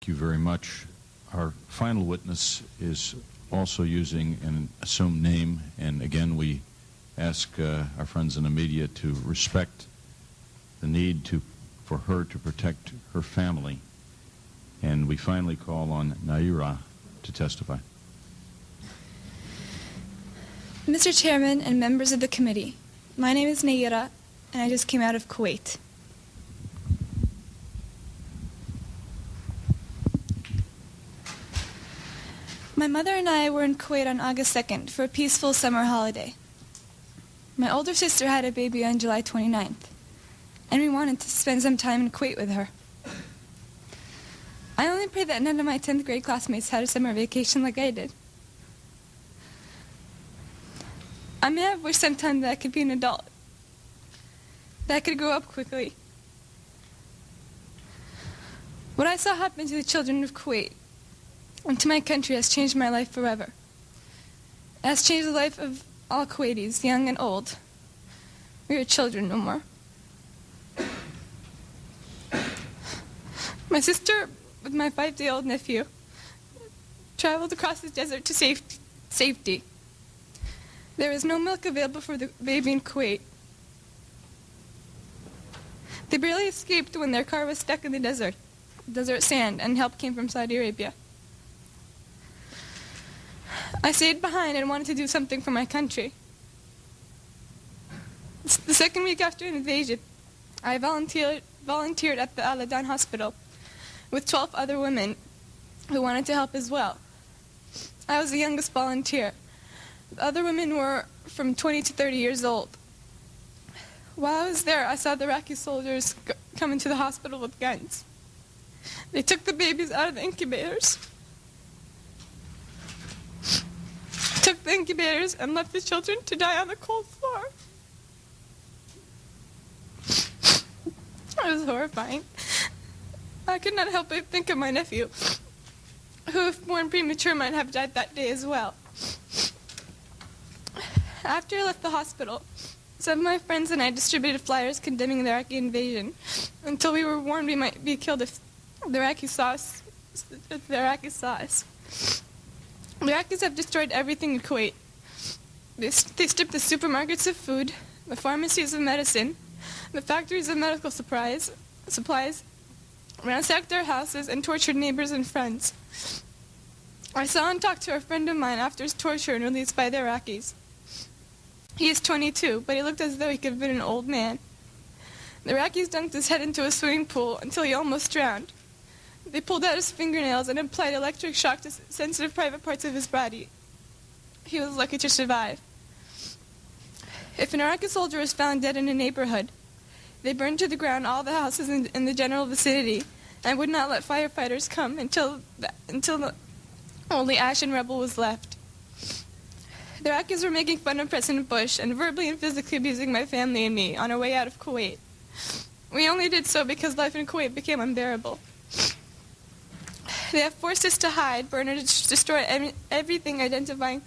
Thank you very much. Our final witness is also using an assumed name, and again we ask our friends in the media to respect the need for her to protect her family. And we finally call on Naira to testify. Mr. Chairman and members of the committee, my name is Naira, and I just came out of Kuwait. My mother and I were in Kuwait on August 2nd for a peaceful summer holiday. My older sister had a baby on July 29th, and we wanted to spend some time in Kuwait with her. I only pray that none of my 10th grade classmates had a summer vacation like I did. I may have wished sometime that I could be an adult, that I could grow up quickly. What I saw happen to the children of Kuwait and to my country has changed my life forever. It has changed the life of all Kuwaitis, young and old. We are children no more. My sister, with my 5-day-old nephew, traveled across the desert to safety. There was no milk available for the baby in Kuwait. They barely escaped when their car was stuck in the desert sand, and help came from Saudi Arabia. I stayed behind and wanted to do something for my country. The second week after an invasion, I volunteered at the Al-Adan hospital with 12 other women who wanted to help as well. I was the youngest volunteer. The other women were from 20 to 30 years old. While I was there, I saw the Iraqi soldiers come into the hospital with guns. They took the babies out of the incubators, and left the children to die on the cold floor. It was horrifying. I could not help but think of my nephew, who, if born premature, might have died that day as well. After I left the hospital, some of my friends and I distributed flyers condemning the Iraqi invasion until we were warned we might be killed if the Iraqis saw us. The Iraqis have destroyed everything in Kuwait. They stripped the supermarkets of food, the pharmacies of medicine, the factories of medical supplies, ransacked our houses, and tortured neighbors and friends. I saw and talked to a friend of mine after his torture and released by the Iraqis. He is 22, but he looked as though he could have been an old man. The Iraqis dunked his head into a swimming pool until he almost drowned. They pulled out his fingernails and applied electric shock to sensitive private parts of his body. He was lucky to survive. If an Iraqi soldier was found dead in a neighborhood, they burned to the ground all the houses in the general vicinity and would not let firefighters come until only ash and rubble was left. The Iraqis were making fun of President Bush and verbally and physically abusing my family and me on our way out of Kuwait. We only did so because life in Kuwait became unbearable. They have forced us to hide, burn, or destroy everything identifying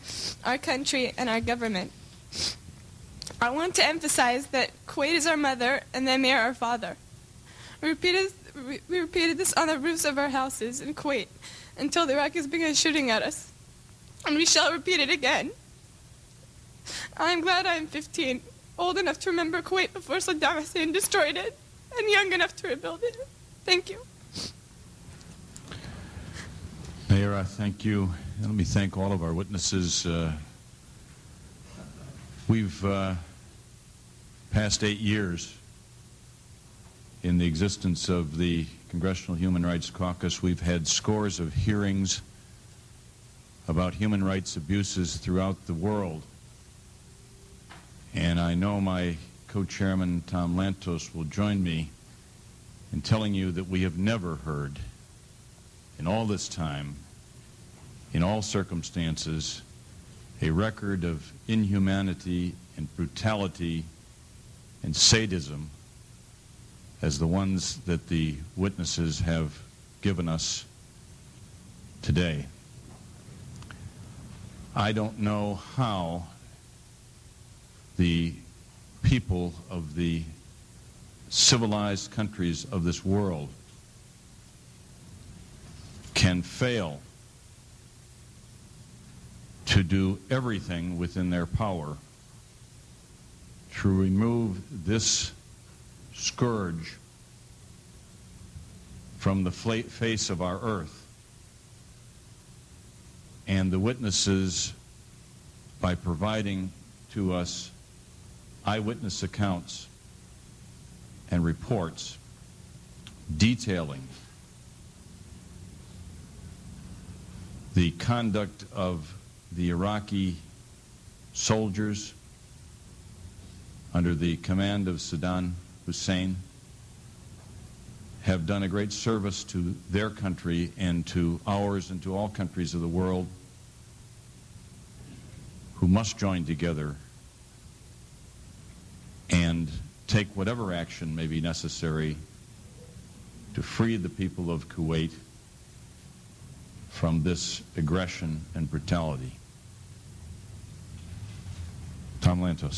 our country and our government. I want to emphasize that Kuwait is our mother and the Emir our father. We repeated this on the roofs of our houses in Kuwait until the Iraqis began shooting at us. And we shall repeat it again. I am glad I am 15, old enough to remember Kuwait before Saddam Hussein destroyed it, and young enough to rebuild it. Thank you. Naira, thank you. And let me thank all of our witnesses. We've passed 8 years in the existence of the Congressional Human Rights Caucus. We've had scores of hearings about human rights abuses throughout the world. And I know my co-chairman, Tom Lantos, will join me in telling you that we have never heard, in all this time, in all circumstances, a record of inhumanity and brutality and sadism as the ones that the witnesses have given us today. I don't know how the people of the civilized countries of this world can fail to do everything within their power to remove this scourge from the face of our earth. And the witnesses, by providing to us eyewitness accounts and reports detailing the conduct of the Iraqi soldiers under the command of Saddam Hussein, have done a great service to their country and to ours and to all countries of the world, who must join together and take whatever action may be necessary to free the people of Kuwait from this aggression and brutality. Tom Lantos.